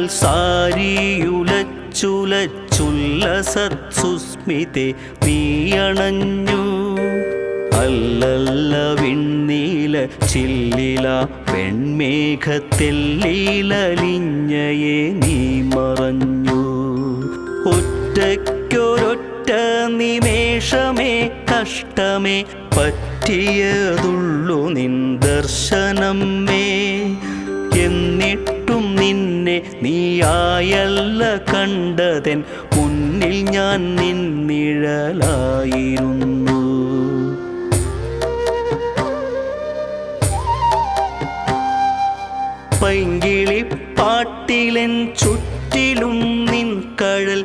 സാരിയുലച്ചുലച്ചുല്ലസത്സുസ്മിതേ നീയണഞ്ഞു. അല്ലല്ല വിണ്ണീല ചില്ലില വെൺമേഘത്തെല്ലിലലിഞ്ഞയേ നീ മറഞ്ഞു. ഒറ്റയ്ക്കൊരൊറ്റ നിമേഷമേ കഷ്ടമേ പറ്റിയതുള്ളു നിൻ ദർശനമേ. എന്നിട്ടും നിന്നെ നീയായല്ല കണ്ടതെൻ മുന്നിൽ ഞാൻ നിന്നിഴലായിരുന്നു. പൈങ്കിളിപ്പാട്ടിലെൻ ചുറ്റിലും നിൻ കഴൽ